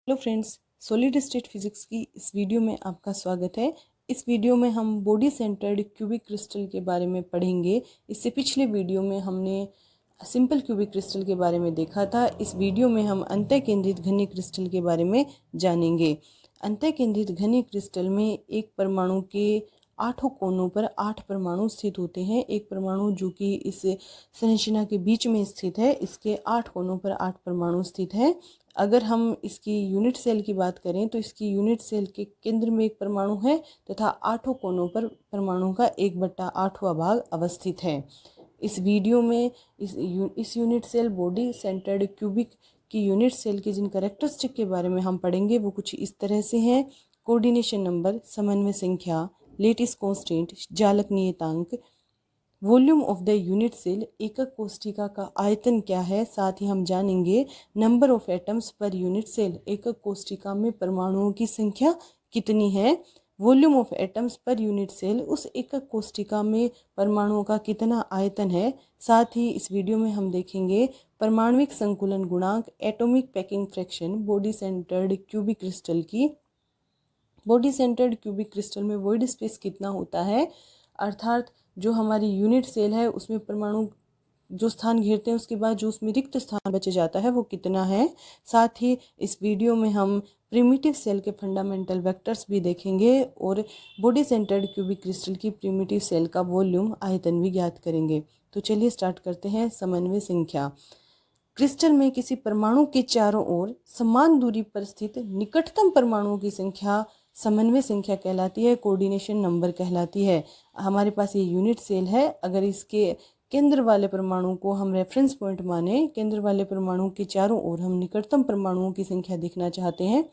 Hello friends, solid state physics की इस video में आपका स्वागत है। इस वीडियो में हम बॉडी सेंटर्ड क्यूबिक क्रिस्टल के बारे में पढ़ेंगे। इससे पिछले वीडियो में हमने सिंपल क्यूबिक क्रिस्टल के बारे में देखा था। इस वीडियो में हम अंतः केंद्रित घनीय क्रिस्टल के बारे में जानेंगे। अंतः केंद्रित घनीय क्रिस्टल में एक परमाणु के 8 कोनों पर 8 परमाणु स्थित होते हैं। एक परमाणु जो कि इस संरचना के बीच में स्थित है, इसके 8 कोनों पर 8 परमाणु स्थित है। अगर हम इसकी यूनिट सेल की बात करें तो इसकी यूनिट सेल के केंद्र में एक परमाणु है तथा 8 कोनों पर परमाणु का 1/8वां भाग अवस्थित है। इस वीडियो में इस unit cell body centred cubic की यूनिट सेल के जिन कैरेक्टरिस्टिक के बारे में हम पढ़ेंगे वो कुछ इस तरह से हैं। कोऑर्डिनेशन नंबर, समन्वय संख्या, लेटिस कांस्टेंट, जालक नियतांक, volume of the unit cell, एकक कोष्ठिका का आयतन क्या है। साथ ही हम जानेंगे number of atoms per unit cell, एकक कोष्ठिका में परमाणुओं की संख्या कितनी है। Volume of atoms per unit cell, उस एकक कोष्ठिका में परमाणुओं का कितना आयतन है। साथ ही इस वीडियो में हम देखेंगे परमाणविक संकुलन गुणांक, atomic packing fraction body centred cubic crystal की। बॉडी सेंटर्ड क्यूबिक क्रिस्टल में वॉइड स्पेस कितना होता है, अर्थात जो हमारी यूनिट सेल है उसमें परमाणु जो स्थान घेरते हैं उसके बाद जो उसमें रिक्त स्थान बच जाता है वो कितना है। साथ ही इस वीडियो में हम प्रिमिटिव सेल के फंडामेंटल वेक्टर्स भी देखेंगे और बॉडी सेंटर्ड क्यूबिक क्रिस्टल की प्रिमिटिव सेल का वॉल्यूम, आयतन भी ज्ञात करेंगे। तो चलिए स्टार्ट करते हैं। समन्वय संख्या। क्रिस्टल में किसी परमाणु के चारों ओर समान दूरी पर स्थित निकटतम परमाणुओं की संख्या समन्वय संख्या कहलाती है, कोऑर्डिनेशन नंबर कहलाती है। हमारे पास ये यूनिट सेल है। अगर इसके केंद्र वाले परमाणु को हम रेफरेंस पॉइंट माने, केंद्र वाले परमाणु के चारों ओर हम निकटतम परमाणुओं की संख्या देखना चाहते हैं,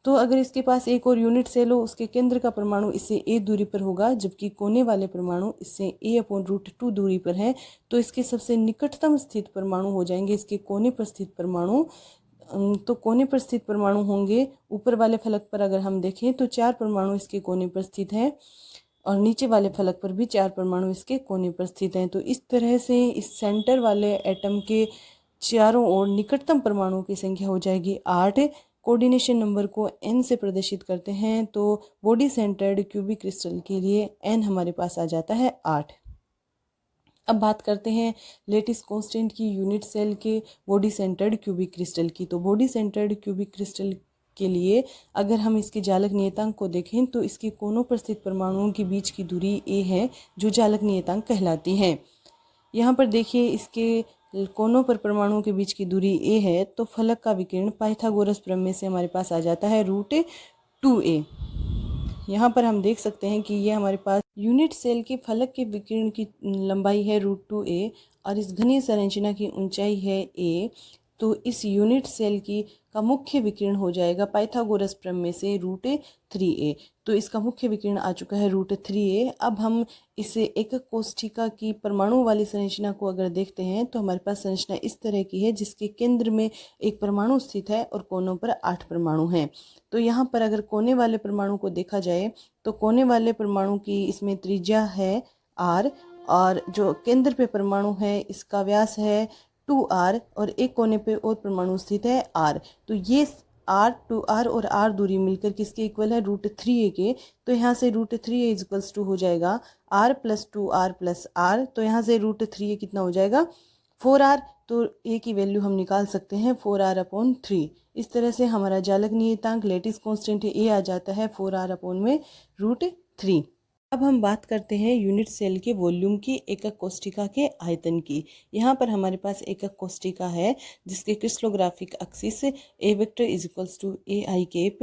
तो अगर इसके पास एक और यूनिट सेल हो, उसके केंद्र का परमाणु इससे a दूरी पर होगा, जबकि कोने वाले परमाणु इससे a/√2 दूरी पर है, तो इसके सबसे निकटतम स्थित परमाणु हो जाएंगे इसके कोने पर स्थित परमाणु। तो कोने पर स्थित परमाणु होंगे, ऊपर वाले फलक पर अगर हम देखें तो 4 परमाणु इसके कोने पर स्थित हैं और नीचे वाले फलक पर भी 4 परमाणु इसके कोने पर स्थित हैं। तो इस तरह से इस सेंटर वाले एटम के चारों ओर निकटतम परमाणुओं की संख्या हो जाएगी 8। कोऑर्डिनेशन नंबर को n से प्रदर्शित करते हैं तो बॉडी सेंटर्ड क्यूबिक क्रिस्टल के लिए n हमारे पास आ जाता है 8। अब बात करते हैं लेटिस कांस्टेंट की यूनिट सेल के बॉडी सेंटर्ड क्यूबिक क्रिस्टल की। तो बॉडी सेंटर्ड क्यूबिक क्रिस्टल के लिए अगर हम इसके जालक नियतांक को देखें तो इसके कोनों पर स्थित परमाणुओं के बीच की दूरी a है, जो जालक नियतांक कहलाती है। यहाँ पर देखिए इसके कोनों पर परमाणुओं के बीच की दूरी a है, तो फलक का विकिरण पाइथागोरस प्रमेय से हमारे पास आ जाता है √2a। यहाँ पर हम देख सकते हैं कि ये हमारे पास यूनिट सेल के फलक के विकिरण की लंबाई है √2a और इस घनीय संरचना की ऊंचाई है a। तो इस यूनिट सेल की का मुख्य विकिरण हो जाएगा पाइथागोरस प्रमेय से √3a। तो इसका मुख्य विकिरण आ चुका है √3a। अब हम इसे एकक कोष्ठिका की परमाणु वाली संरचना को अगर देखते हैं तो हमारे पास संरचना इस तरह की है, जिसके केंद्र में एक परमाणु स्थित है और कोनों पर 8 परमाणु हैं। तो यहाँ पर अगर कोने वाले परमाणु को देखा जाए तो कोने वाले परमाणु की इसमें त्रिज्या है r और जो केंद्र पे परमाणु है इसका व्यास है 2r और एक कोने पे और परमाणु स्थित है r। तो ये r, 2r और r दूरी मिलकर किसके इक्वल है √3a के। तो यहाँ से √3a इक्वल्स टू हो जाएगा r + 2r + r। तो यहाँ से √3a कितना हो जाएगा 4r। तो a की वैल्यू हम निकाल सकते हैं 4r/3। इस तरह से हमारा जालक नियतांक लेटिस कांस्टेंट a आ जाता है 4r/√3। अब हम बात करते हैं यूनिट सेल के वॉल्यूम की, एकक कोष्ठिका के आयतन की। यहाँ पर हमारे पास एकक कोष्ठिका है जिसके crystallographic axis a vector equals to ai cap,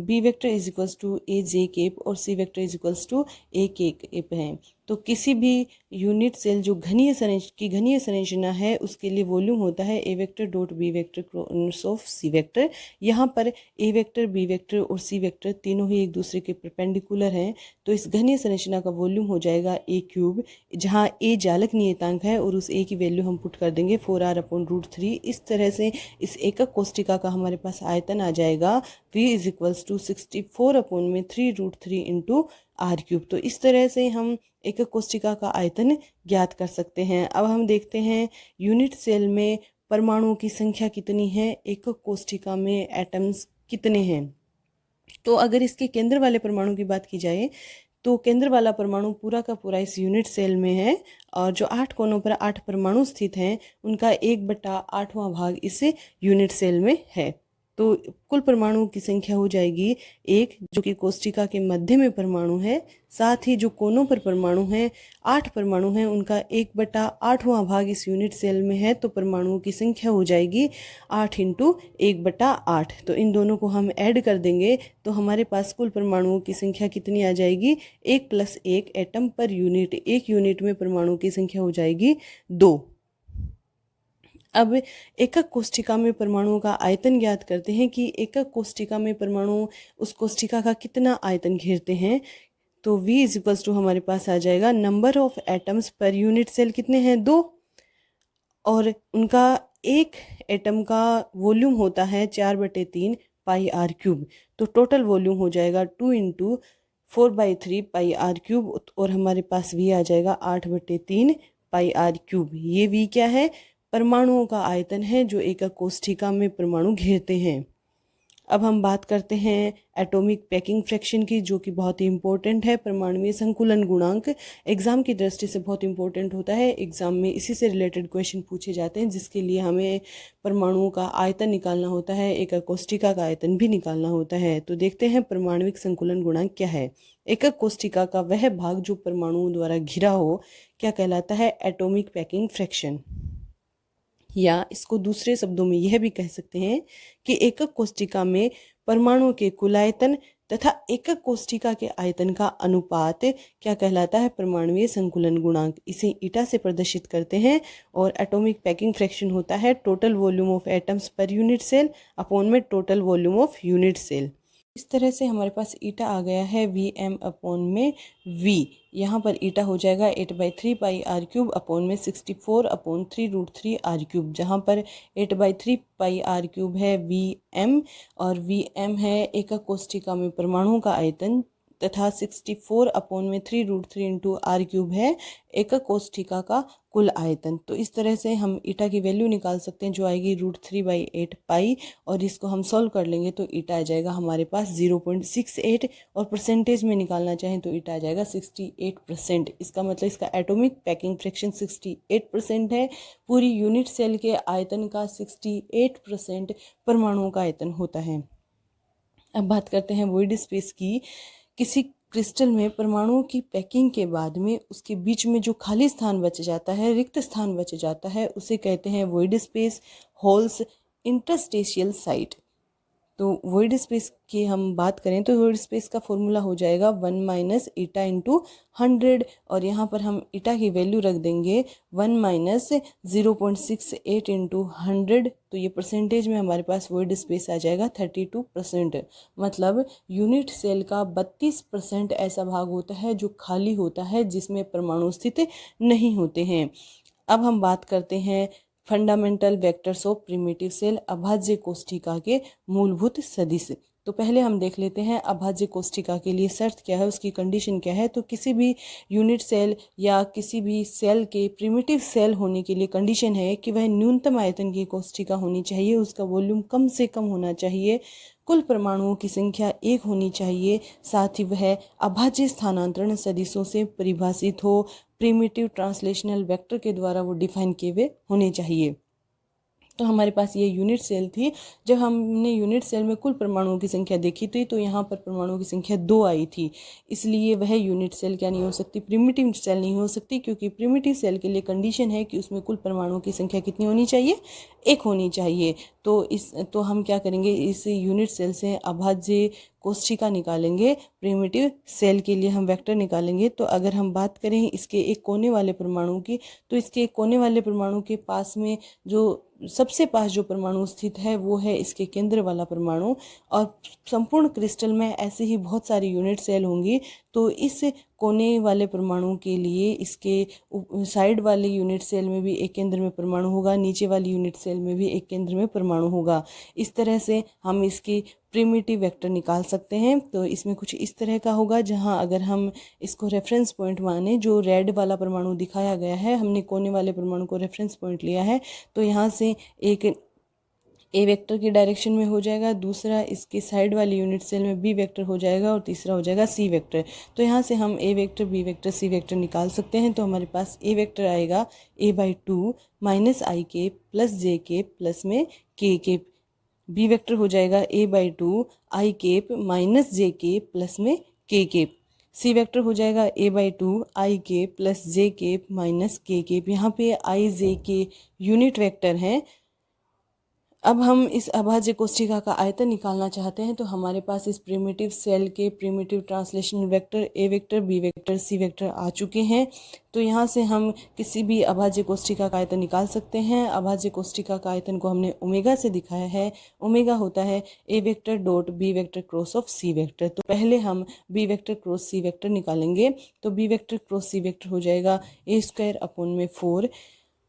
b vector equals to aj cap और c vector equals to ak cap है। तो किसी भी यूनिट सेल जो घनीय संरचना है उसके लिए वॉल्यूम होता है a vector dot b vector cross of c vector. यहाँ पर a वेक्टर, b वेक्टर और c वेक्टर तीनों ही एक दूसरे के परपेंडिकुलर हैं। तो इस घनीय संरचना का वॉल्यूम हो जाएगा a³, जहाँ a जालक नियतांक है और उस a की वैल्यू हम पुट कर देंगे 4r/√3। इस तरह से इस एकक कोष्ठिका का हमारे पास आयतन आ जाएगा v = 64/3√3 × r³। तो इस तरह से हम एकक कोष्ठिका का आयतन ज्ञात कर सकते हैं। अब हम देखते हैं यूनिट सेल में परमाणुओं की संख्या कितनी है, एकक कोष्ठिका में एटम्स कितने हैं। तो अगर इसके केंद्र वाले परमाणु की बात की जाए तो केंद्र वाला परमाणु पूरा का पूरा इस यूनिट सेल में है और जो 8 कोनों पर 8 परमाणु स्थित हैं उनका 1/8वां भाग इस यूनिट सेल में है। तो कुल परमाणुओं की संख्या हो जाएगी 1, जो कि कोष्ठिका के मध्य में परमाणु है। साथ ही जो कोनों पर परमाणु हैं 8 परमाणु हैं, उनका 1/8वां भाग इस यूनिट सेल में है। तो परमाणुओं की संख्या हो जाएगी 8 × 1/8। तो इन दोनों को हम ऐड कर देंगे तो हमारे पास कुल परमाणुओं की संख्या कितनी आ जाएगी, 1 + 1 एटम पर यूनिट। एक यूनिट में परमाणुओं की संख्या हो जाएगी 2। अब एकक कोष्ठिका में परमाणुओं का आयतन ज्ञात करते हैं कि एकक कोष्ठिका में परमाणु उस कोष्ठिका का कितना आयतन घेरते हैं। तो V = हमारे पास आ जाएगा number of atoms per unit cell कितने हैं, 2, और उनका एक एटम का वॉल्यूम होता है 4/3 πr³। तो टोटल वॉल्यूम हो जाएगा 2 × 4/3 πr³, और हमारे पास V आ जाएगा 8/3 πr³। ये V क्या है, परमाणुओं का आयतन है जो एकक कोष्ठिका में परमाणु घेरते हैं। अब हम बात करते हैं एटॉमिक पैकिंग फ्रैक्शन की, जो कि बहुत ही इंपॉर्टेंट है। परमाणुीय संकुलन गुणांक एग्जाम की दृष्टि से बहुत इंपॉर्टेंट होता है। एग्जाम में इसी से रिलेटेड क्वेश्चन पूछे जाते हैं, जिसके लिए हमें परमाणुओं का आयतन निकालना होता है, एकक कोष्ठिका का आयतन भी निकालना होता है। तो देखते हैं परमाणविक संकुलन गुणांक क्या है। एकक कोष्ठिका का वह भाग जो परमाणुओं द्वारा घिरा हो क्या कहलाता है, एटॉमिक पैकिंग फ्रैक्शन। या इसको दूसरे शब्दों में यह भी कह सकते हैं कि एकक कोष्ठिका में परमाणुओं के कुल आयतन तथा एकक कोष्ठिका के आयतन का अनुपात क्या कहलाता है, परमाणुीय संकुलन गुणांक। इसे ईटा से प्रदर्शित करते हैं। और एटॉमिक पैकिंग फ्रैक्शन होता है total volume of atoms per unit cell upon में total volume of unit cell. इस तरह से हमारे पास ईटा आ गया है Vm अपॉन में V। यहाँ पर ईटा हो जाएगा 8/3 πr³ अपॉन में 64/3√3r³, जहाँ पर 8/3 πr³ है Vm और Vm है एकक कोष्ठिका में परमाणुओं का आयतन, तथा 64/3√3 × r³ है एकक कोष्ठिका का कुल आयतन। तो इस तरह से हम ईटा की वैल्यू निकाल सकते हैं, जो आएगी √3/8 पाई, और इसको हम सॉल्व कर लेंगे तो ईटा आ जाएगा हमारे पास 0.68, और परसेंटेज में निकालना चाहें तो ईटा आ जाएगा 68%। इसका मतलब इसका एटॉमिक पैकिंग फ्रैक्शन 68% है। पूरी यूनिट सेल के आयतन का 68% परमाणुओं का आयतन होता है। अब बात करते हैं वॉइड स्पेस की। किसी क्रिस्टल में परमाणुओं की पैकिंग के बाद में उसके बीच में जो खाली स्थान बच जाता है, रिक्त स्थान बच जाता है, उसे कहते हैं void space, holes, interstitial site. तो वॉइड स्पेस की हम बात करें तो वॉइड स्पेस का फॉर्मूला हो जाएगा 1 - ईटा × 100, और यहाँ पर हम ईटा की वैल्यू रख देंगे 1 - 0.68 × 100। तो ये परसेंटेज में हमारे पास वॉइड स्पेस आ जाएगा 32%। मतलब यूनिट सेल का 32% ऐसा भाग होता है जो खाली होता है, जिसमें परमाणु स्थित नहीं होते हैं। अब हम बात करते हैं fundamental vectors of primitive cell, अभाज्य कोष्ठिका के मूलभूत सदिश। तो पहले हम देख लेते हैं अभाज्य कोष्ठिका के लिए शर्त क्या है, उसकी कंडीशन क्या है। तो किसी भी यूनिट सेल या किसी भी सेल के प्रिमिटिव सेल होने के लिए कंडीशन है कि वह न्यूनतम आयतन की कोष्ठिका होनी चाहिए, उसका वॉल्यूम कम से कम होना चाहिए, कुल परमाणुओं की संख्या 1 होनी चाहिए, साथ ही वह अभाज्य स्थानांतरण सदिशों से परिभाषित हो, प्रिमिटिव ट्रांसलेशनल वेक्टर के द्वारा वो डिफाइन किए हुए होने चाहिए। तो हमारे पास ये यूनिट सेल थी। जब हमने यूनिट सेल में कुल परमाणुओं की संख्या देखी थी तो यहाँ पर परमाणुओं की संख्या 2 आई थी, इसलिए वह यूनिट सेल क्या नहीं हो सकती, प्रिमिटिव सेल नहीं हो सकती, क्योंकि प्रिमिटिव सेल के लिए कंडीशन है कि उसमें कुल परमाणुओं की संख्या कितनी होनी चाहिए, 1 होनी चाहिए। तो हम क्या करेंगे, इस यूनिट सेल से अभाज्य कोष्ठिका निकालेंगे, प्रिमिटिव सेल के लिए हम वेक्टर निकालेंगे। तो अगर हम बात करें इसके एक कोने वाले परमाणु की, तो इसके एक कोने वाले परमाणु के पास में जो सबसे पास जो परमाणु स्थित है वो है इसके केंद्र वाला परमाणु, और संपूर्ण क्रिस्टल में ऐसे ही बहुत सारी यूनिट सेल होंगी। तो इस कोने वाले परमाणु के लिए इसके साइड वाले यूनिट सेल में भी एक केंद्र में परमाणु होगा, नीचे वाली यूनिट सेल में भी एक केंद्र में परमाणु होगा। इस तरह से हम इसकी प्रिमिटिव वेक्टर निकाल सकते हैं। तो इसमें कुछ इस तरह का होगा, जहां अगर हम इसको रेफरेंस पॉइंट माने, जो रेड वाला परमाणु दिखाया गया है, हमने कोने वाले परमाणु को रेफरेंस पॉइंट लिया है, तो यहाँ से एक ए वेक्टर की डायरेक्शन में हो जाएगा, दूसरा इसके साइड वाली यूनिट सेल में बी वेक्टर हो जाएगा और तीसरा हो जाएगा सी वेक्टर। तो यहाँ से हम ए vector, B vector, C vector निकाल सकते हैं। तो हमारे पास ए वेक्टर आएगा a/2 माइनस आई के प्लस जे के प्लस में के के। बी वेक्टर हो जाएगा a/2 आई केप माइनस जे के प्लस में के केप। सी वेक्टर हो जाएगा a/2 आई के प्लस जे केप माइनस के केप। यहाँ पे आई जे के यूनिट वेक्टर हैं। अब हम इस अभाज्य कोष्ठिका का आयतन निकालना चाहते हैं। तो हमारे पास इस प्रिमिटिव सेल के primitive translational vector A vector, B vector, C vector आ चुके हैं। तो यहाँ से हम किसी भी अभाज्य कोष्ठिका का आयतन निकाल सकते हैं। अभाज्य कोष्ठिका का आयतन को हमने ओमेगा से दिखाया है। ओमेगा होता है A vector dot B vector cross of C vector. तो पहले हम B vector cross C vector निकालेंगे। तो B vector cross C vector हो जाएगा a²/4।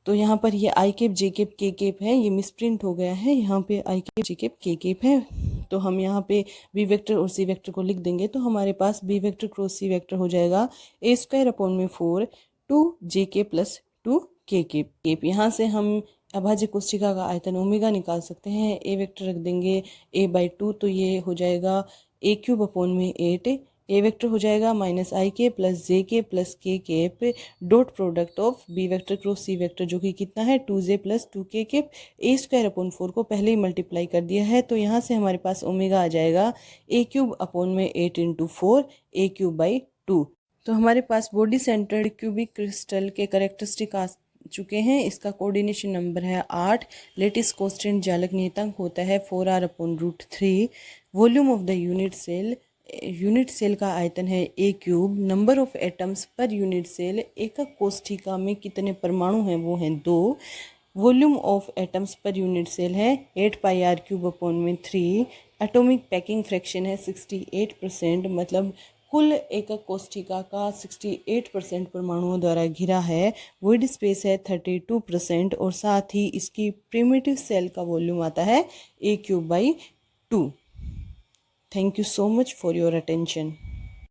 तो यहाँ पर ये I cap J cap K cap है, ये मिसप्रिंट हो गया है, यहाँ पे I cap J cap K cap है। तो हम यहाँ पे बी वेक्टर और सी वेक्टर को लिख देंगे। तो हमारे पास B vector cross C vector हो जाएगा a²/4 2 जे के प्लस 2 के केप। यहाँ से हम अभाज्य कोष्ठिका का आयतन ओमेगा निकाल सकते हैं। ए वेक्टर रख देंगे a/2, तो ये हो जाएगा a³ 8। ए वेक्टर हो जाएगा माइनस आई के प्लस जे के plus K cap dot product of B vector cross C vector, जो कि कितना है 2j plus 2k cap. a²/4 को पहले ही मल्टीप्लाई कर दिया है। तो यहाँ से हमारे पास ओमेगा आ जाएगा a³ 8 × 4 a³/2। तो हमारे पास बॉडी सेंटर्ड क्यूबिक क्रिस्टल के कैरेक्टरिस्टिक आ चुके हैं। इसका कोऑर्डिनेशन नंबर है 8। लेटिस कांस्टेंट जालक नियतांक होता है 4r/√3। Volume of the unit cell का आयतन है a³। Number of atoms per unit cell, एकक कोष्ठिका में कितने परमाणु हैं वो हैं 2। Volume of atoms per unit cell है 8πr³ एटॉमिक पैकिंग फ्रैक्शन है 68%, मतलब कुल एकक कोष्ठिका का 68% परमाणुओं द्वारा घिरा है। वॉइड स्पेस है 32% और साथ ही इसकी प्रिमिटिव सेल का वॉल्यूम आता है a³/2। Thank you so much for your attention.